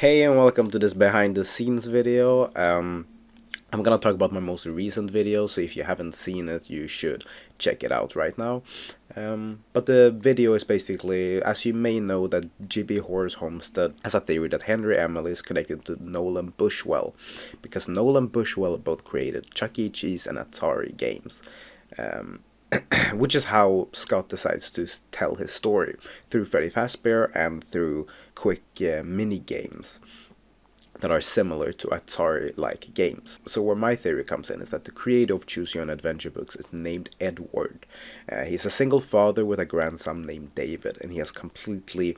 Hey and welcome to this behind the scenes video. I'm gonna talk about my most recent video, so if you haven't seen it, you should check it out right now. But the video is basically, as you may know, that GB Horrors Homestead has a theory that Henry Emily is connected to Nolan Bushwell, because Nolan Bushwell both created Chuck E. Cheese and Atari games. Which is how Scott decides to tell his story, through Freddy Fazbear and through quick mini games that are similar to Atari-like games. So where my theory comes in is that the creator of Choose Your Own Adventure books is named Edward. He's a single father with a grandson named David, and he has completely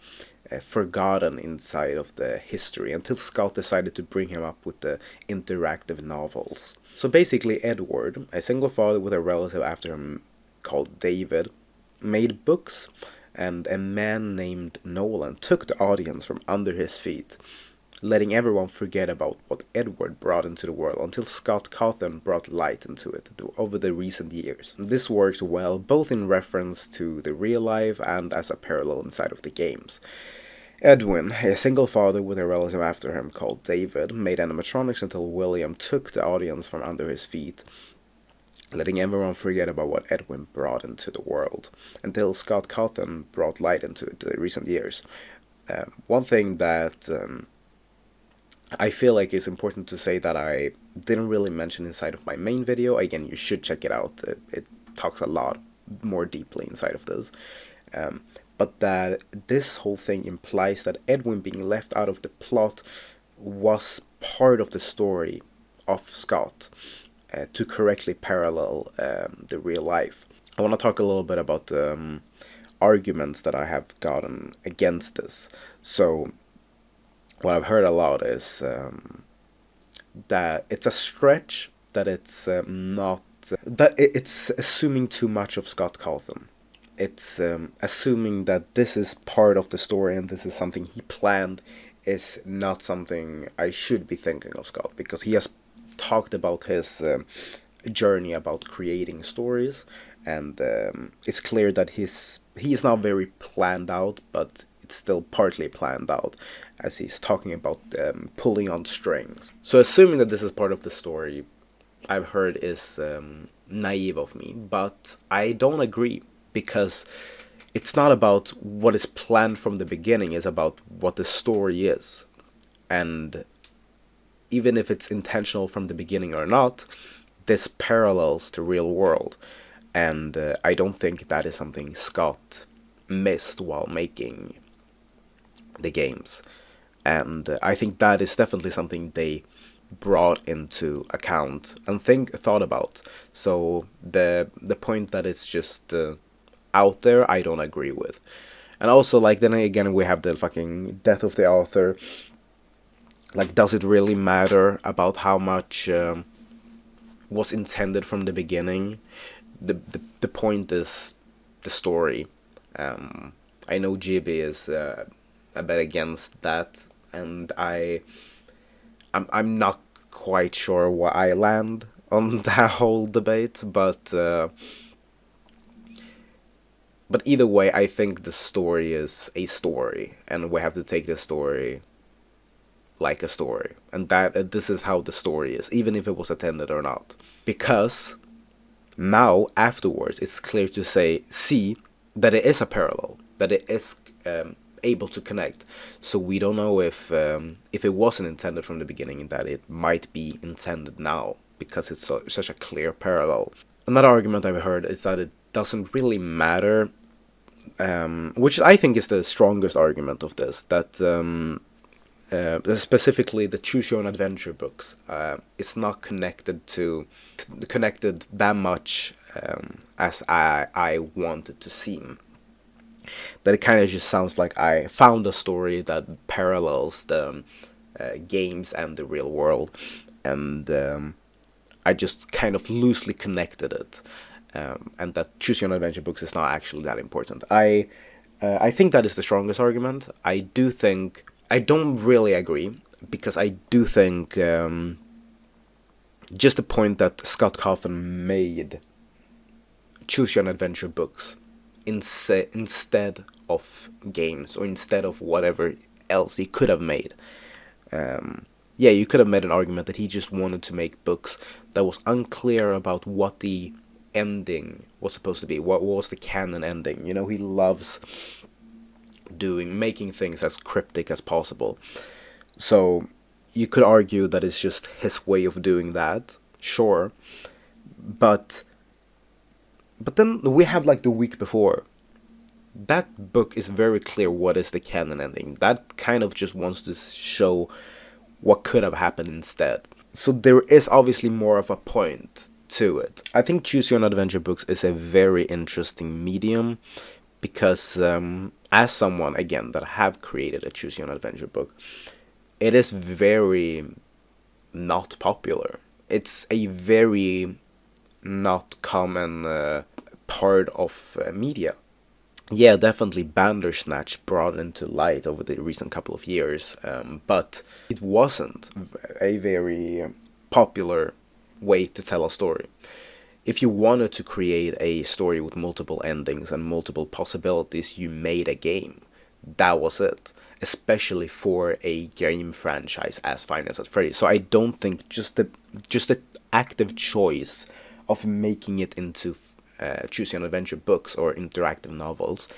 forgotten inside of the history until Scott decided to bring him up with the interactive novels. So basically Edward, a single father with a relative after him called David, made books, and a man named Nolan took the audience from under his feet, letting everyone forget about what Edward brought into the world until Scott Cawthon brought light into it over the recent years. This works well both in reference to the real life and as a parallel inside of the games. Edwin, a single father with a relative after him called David, made animatronics until William took the audience from under his feet, letting everyone forget about what Edwin brought into the world, until Scott Cawthon brought light into it in recent years. One thing that I feel like is important to say that I didn't really mention inside of my main video, again, you should check it out, it talks a lot more deeply inside of this, but that this whole thing implies that Edwin being left out of the plot was part of the story of Scott, to correctly parallel the real life. I want to talk a little bit about the arguments that I have gotten against this. So what I've heard a lot is that it's a stretch, that it's not, that it's assuming too much of Scott Cawthon. It's assuming that this is part of the story and this is something he planned, is not something I should be thinking of Scott, because he has talked about his journey about creating stories, and it's clear that he is not very planned out, but it's still partly planned out, as he's talking about pulling on strings. So assuming that this is part of the story, I've heard is naive of me, but I don't agree, because it's not about what is planned from the beginning, it's about what the story is. And even if it's intentional from the beginning or not, this parallels the real world, and I don't think that is something Scott missed while making the games, and I think that is definitely something they brought into account and thought about. So the point that it's just out there, I don't agree with. And also, like, then again, we have the fucking death of the author. Like, does it really matter about how much was intended from the beginning? The point is the story. I know GB is a bit against that, and I'm not quite sure where I land on that whole debate, but either way, I think the story is a story, and we have to take the story like a story, and that this is how the story is, even if it was intended or not. Because now afterwards it's clear to see that it is a parallel, that it is able to connect. So we don't know if it wasn't intended from the beginning, and that it might be intended now, because it's such a clear parallel. Another argument I've heard is that it doesn't really matter, which I think is the strongest argument of this, that specifically the Choose Your Own Adventure books, it's not connected that much as I want it to seem. That it kind of just sounds like I found a story that parallels the games and the real world, and I just kind of loosely connected it, and that Choose Your Own Adventure books is not actually that important. I think that is the strongest argument. I don't really agree, because I do think just the point that Scott Cawthon made Choose Your Own Adventure books instead of games, or instead of whatever else he could have made, Yeah, you could have made an argument that he just wanted to make books that was unclear about what the ending was supposed to be. What was the canon ending? You know, he loves making things as cryptic as possible. So you could argue that it's just his way of doing that, sure. But then we have like the week before. That book is very clear what is the canon ending. That kind of just wants to show what could have happened instead. So there is obviously more of a point to it. I think Choose Your Own Adventure books is a very interesting medium because as someone again that have created a Choose Your Own Adventure book, it is very not popular. It's a very not common part of media. Yeah, definitely Bandersnatch brought into light over the recent couple of years, but it wasn't a very popular way to tell a story. If you wanted to create a story with multiple endings and multiple possibilities, you made a game. That was it. Especially for a game franchise as Five Nights at Freddy's. So I don't think just the active choice of making it into Choose Your Own Adventure books or interactive novels,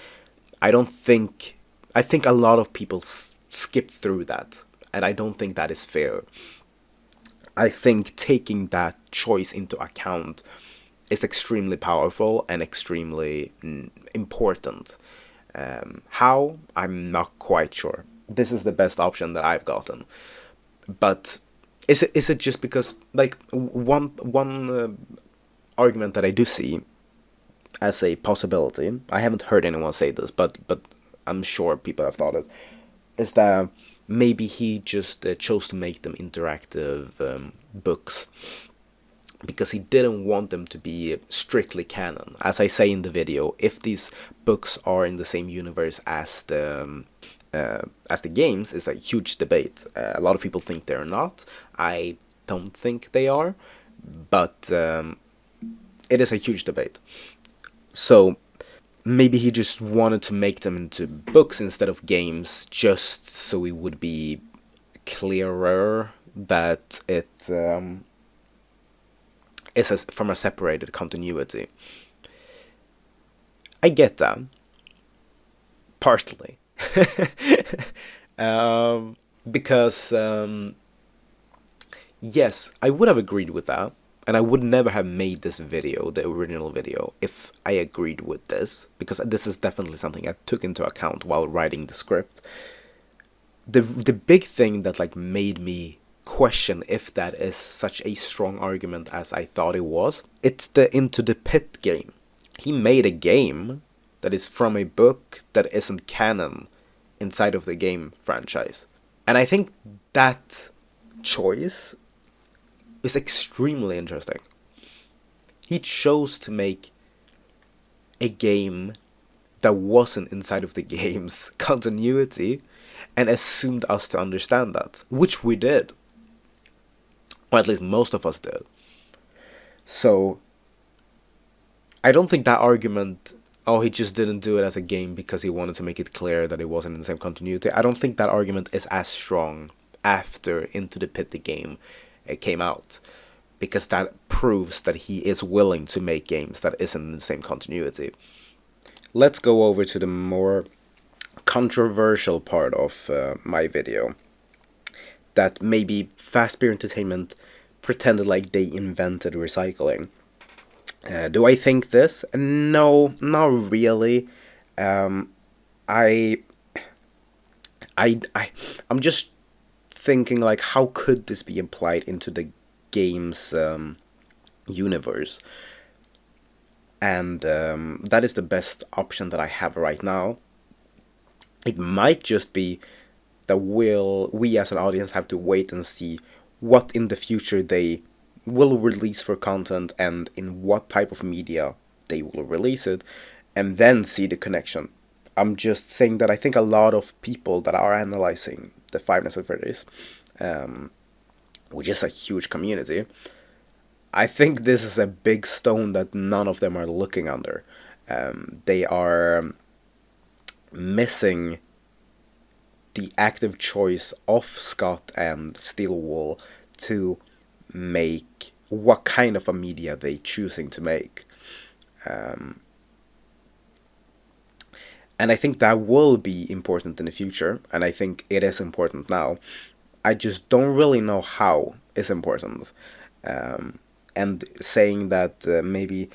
I don't think I think a lot of people skip through that, and I don't think that is fair. I think taking that choice into account is extremely powerful and extremely important. How? I'm not quite sure. This is the best option that I've gotten. But is it just because like one argument that I do see as a possibility? I haven't heard anyone say this, but I'm sure people have thought it. Is that maybe he just chose to make them interactive books because he didn't want them to be strictly canon. As I say in the video, if these books are in the same universe as the games, is a huge debate. A lot of people think they're not. I don't think they are, but it is a huge debate. So maybe he just wanted to make them into books instead of games, just so it would be clearer that it is from a separated continuity. I get that, partly. um, because, yes, I would have agreed with that, and I would never have made this video, the original video, if I agreed with this, because this is definitely something I took into account while writing the script. The big thing that like made me question if that is such a strong argument as I thought it was, it's the Into the Pit game. He made a game that is from a book that isn't canon inside of the game franchise. And I think that choice is extremely interesting. He chose to make a game that wasn't inside of the game's continuity and assumed us to understand that, which we did. Or at least most of us did. So I don't think that argument, oh, he just didn't do it as a game because he wanted to make it clear that it wasn't in the same continuity, I don't think that argument is as strong after Into the Pit the game came out. Because that proves that he is willing to make games that isn't in the same continuity. Let's go over to the more controversial part of my video. That maybe Fast Beer Entertainment pretended like they invented recycling. Do I think this? No, not really. I, I'm just thinking like, how could this be applied into the game's universe? And that is the best option that I have right now. It might just be that we as an audience have to wait and see what in the future they will release for content and in what type of media they will release it, and then see the connection. I'm just saying that I think a lot of people that are analyzing the Five Nights at Freddy's, which is a huge community, I think this is a big stone that none of them are looking under. They are missing the active choice of Scott and Steelwall to make what kind of a media they choosing to make. And I think that will be important in the future, and I think it is important now. I just don't really know how it's important. And saying that maybe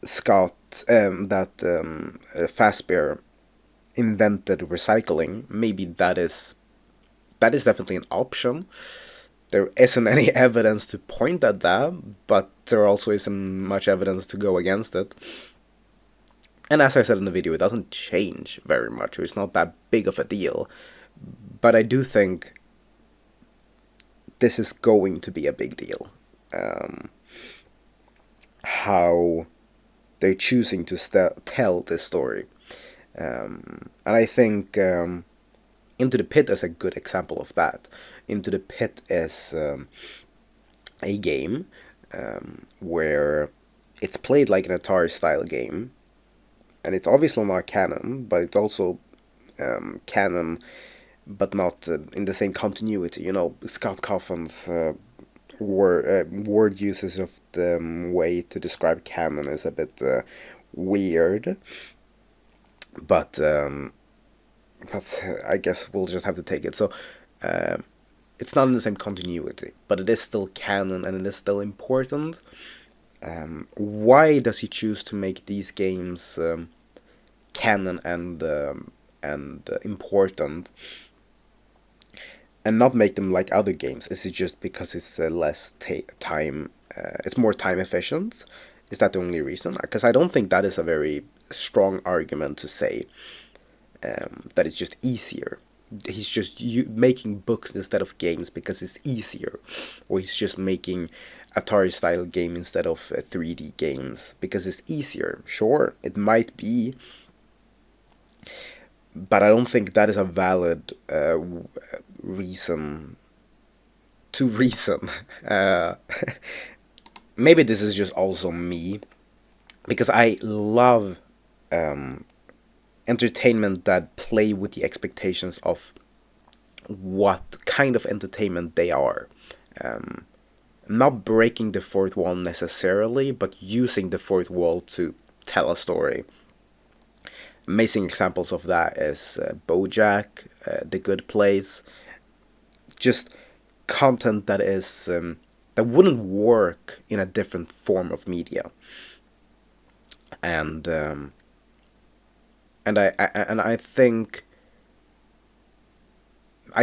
Scott, Fazbear invented recycling, maybe that is definitely an option. There isn't any evidence to point at that, but there also isn't much evidence to go against it. And as I said in the video, it doesn't change very much, or it's not that big of a deal. But I do think this is going to be a big deal. How they're choosing to tell this story. And I think Into the Pit is a good example of that. Into the Pit is a game where it's played like an Atari-style game, and it's obviously not canon, but it's also canon, but not in the same continuity. You know, Scott Cawthon's word uses of the way to describe canon is a bit weird, but I guess we'll just have to take it. So it's not in the same continuity, but it is still canon and it is still important. Why does he choose to make these games canon and important, and not make them like other games? Is it just because it's less time? It's more time efficient. Is that the only reason? Because I don't think that is a very strong argument to say that it's just easier. He's just making books instead of games because it's easier, or he's just making Atari style game instead of 3D games because it's easier. Sure, it might be, but I don't think that is a valid reason to reason. Maybe this is just also me, because I love entertainment that play with the expectations of what kind of entertainment they are. Not breaking the fourth wall necessarily, but using the fourth wall to tell a story. Amazing examples of that is BoJack, The Good Place, just content that is that wouldn't work in a different form of media. And I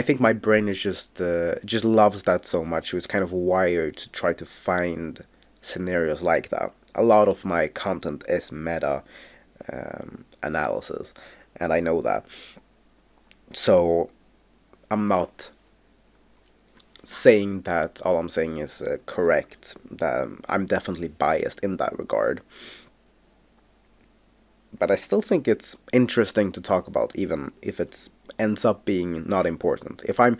think my brain is just loves that so much. It's kind of wired to try to find scenarios like that. A lot of my content is meta analysis, and I know that. So I'm not saying that all I'm saying is correct. That I'm definitely biased in that regard. But I still think it's interesting to talk about, even if it ends up being not important. If I'm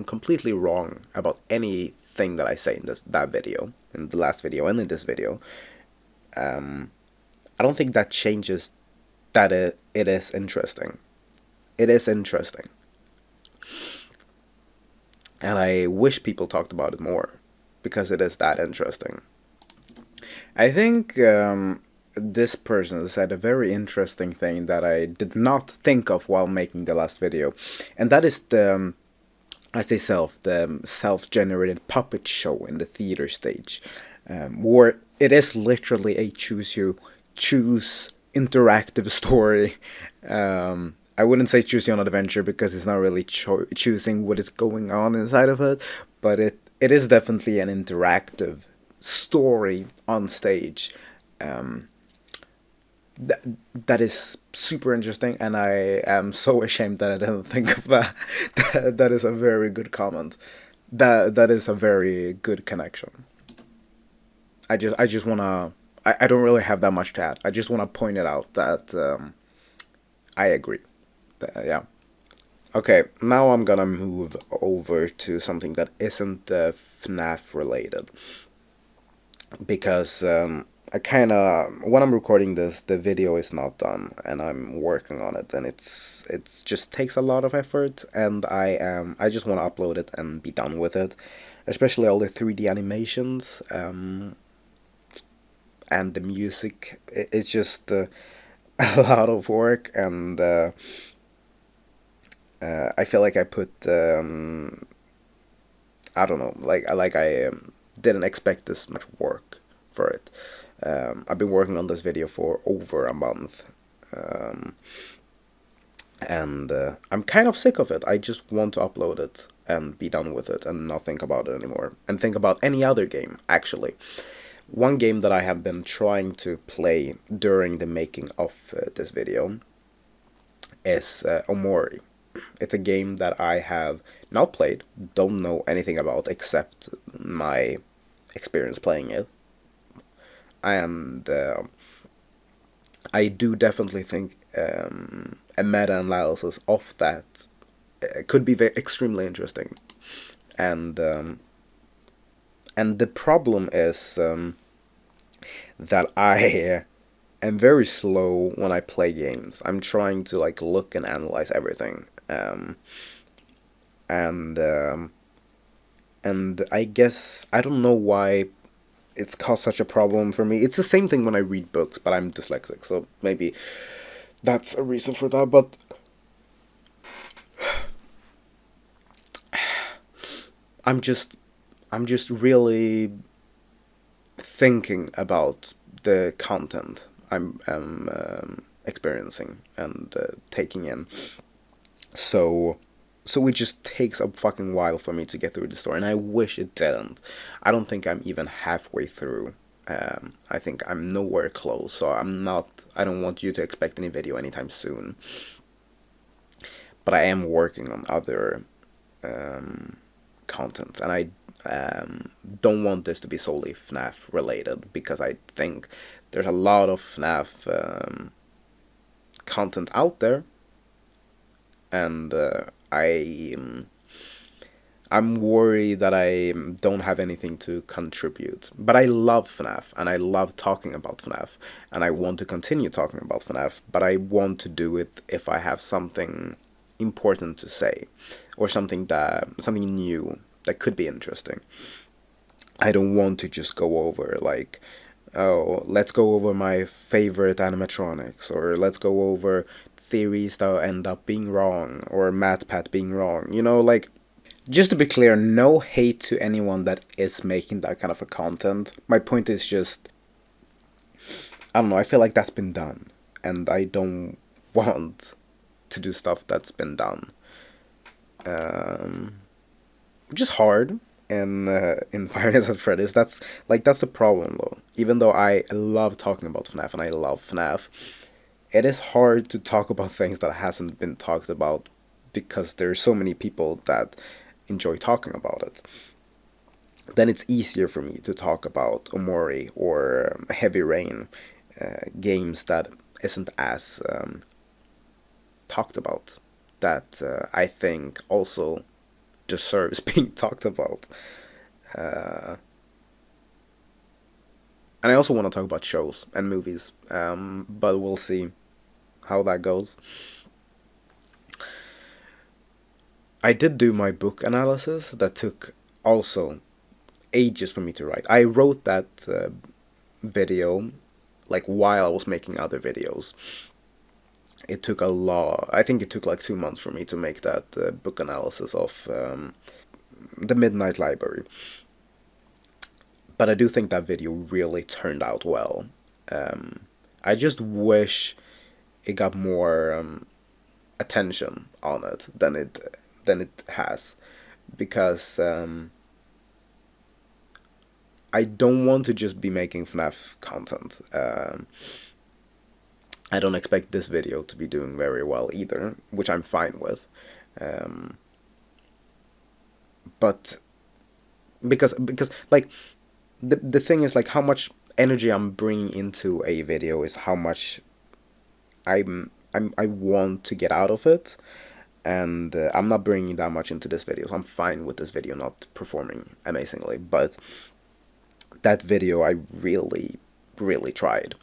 completely wrong about anything that I say in that video, in the last video, and in this video, I don't think that changes that it is interesting. It is interesting, and I wish people talked about it more because it is that interesting. I think this person said a very interesting thing that I did not think of while making the last video, and that is the self-generated puppet show in the theater stage, where it is literally a choose interactive story. I wouldn't say choose your own adventure because it's not really choosing what is going on inside of it, but it is definitely an interactive story on stage. That is super interesting, and I am so ashamed that I didn't think of that. That is a very good comment. That is a very good connection. I just wanna. I don't really have that much to add. I just wanna point it out that I agree. Yeah. Okay, now I'm gonna move over to something that isn't FNAF related, because I kind of, when I'm recording this, the video is not done, and I'm working on it, and it's just takes a lot of effort, and I just want to upload it and be done with it, especially all the 3D animations, and the music. It's just a lot of work, and I feel like I put I don't know, like I didn't expect this much work for it. I've been working on this video for over a month, um, and I'm kind of sick of it. I just want to upload it and be done with it and not think about it anymore and think about any other game, actually. One game that I have been trying to play during the making of this video is Omori. It's a game that I have not played, don't know anything about except my experience playing it. And I do definitely think a meta analysis of that could be extremely interesting. And the problem is that I am very slow when I play games. I'm trying to like look and analyze everything. And and I guess I don't know why it's caused such a problem for me. It's the same thing when I read books, but I'm dyslexic, so maybe that's a reason for that. But I'm just I'm just really thinking about the content I'm experiencing and taking in. So so it just takes a fucking while for me to get through the story, and I wish it didn't. I don't think I'm even halfway through. I think I'm nowhere close, so I'm not. I don't want you to expect any video anytime soon. But I am working on other um, content, and I don't want this to be solely FNAF related because I think there's a lot of FNAF content out there, and I'm worried that I don't have anything to contribute. But I love FNAF, and I love talking about FNAF, and I want to continue talking about FNAF, but I want to do it if I have something important to say, or something new that could be interesting. I don't want to just go over like, oh, let's go over my favorite animatronics, or let's go over theories that end up being wrong, or MatPat being wrong. Like, just to be clear, no hate to anyone that is making that kind of a content. My point is just, I don't know, I feel like that's been done, and I don't want to do stuff that's been done. Um, which is hard in Five Nights at Freddy's. That's the problem though. Even though I love talking about FNAF and I love FNAF, it is hard to talk about things that hasn't been talked about because there's so many people that enjoy talking about it. Then it's easier for me to talk about Omori or Heavy Rain, games that isn't as talked about, that I think also deserves being talked about. Uh, and I also want to talk about shows and movies, but we'll see how that goes. I did do my book analysis that took also ages for me to write. I wrote that video like while I was making other videos. It took a lot. I think it took like 2 months for me to make that book analysis of the Midnight Library. But I do think that video really turned out well. I just wish it got more attention on it than it has, because I don't want to just be making FNAF content. I don't expect this video to be doing very well either, which I'm fine with. Um, but because like the thing is, like, how much energy I'm bringing into a video is how much I want to get out of it, and I'm not bringing that much into this video, so I'm fine with this video not performing amazingly. But that video, I really really tried,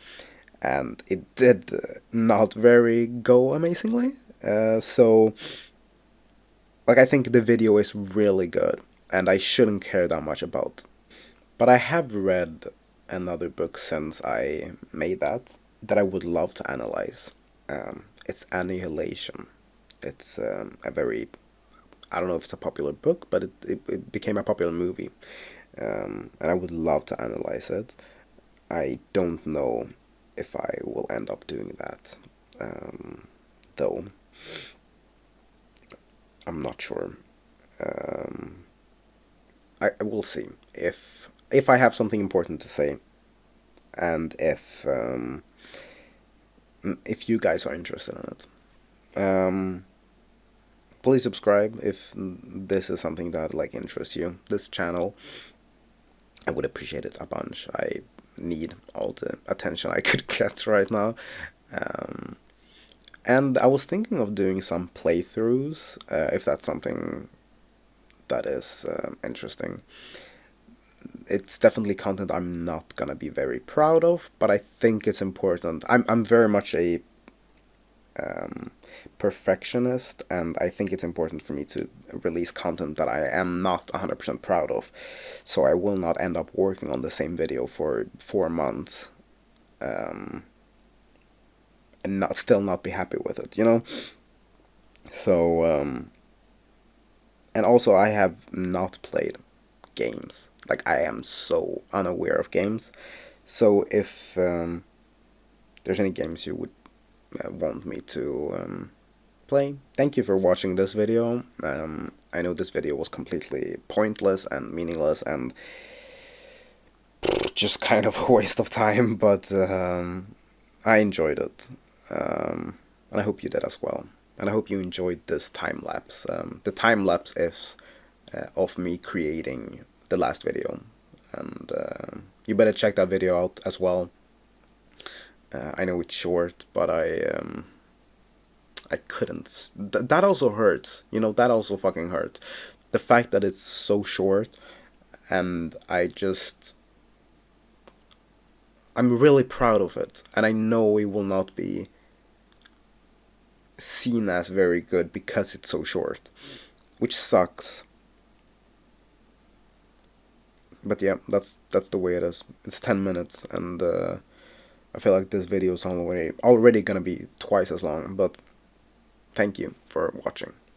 and it did not very go amazingly. So like I think the video is really good, and I shouldn't care that much about. But I have read another book since I made that I would love to analyze. It's Annihilation. It's a very, I don't know if it's a popular book, but it became a popular movie, and I would love to analyze it. I don't know if I will end up doing that, though. I'm not sure. Um, I will see if I have something important to say, and if you guys are interested in it. Please subscribe if this is something that like interests you. This channel, I would appreciate it a bunch. I need all the attention I could get right now. Um, and I was thinking of doing some playthroughs, if that's something that is interesting. It's definitely content I'm not gonna be very proud of, but I think it's important. I'm very much a perfectionist, and I think it's important for me to release content that I am not 100% proud of. So I will not end up working on the same video for 4 months, and not still not be happy with it, you know? So, and also I have not played games. Like I am so unaware of games. So if there's any games you would want me to play, thank you for watching this video. I know this video was completely pointless and meaningless and just kind of a waste of time, but I enjoyed it. And I hope you did as well. And I hope you enjoyed this time lapse. The time lapse is of me creating the last video, and you better check that video out as well. I know it's short, but I couldn't. That also hurts. You know, that also fucking hurts. The fact that it's so short, and I'm really proud of it, and I know it will not be seen as very good because it's so short, which sucks. But yeah, that's the way it is. It's 10 minutes, and I feel like this video is already gonna be twice as long. But thank you for watching.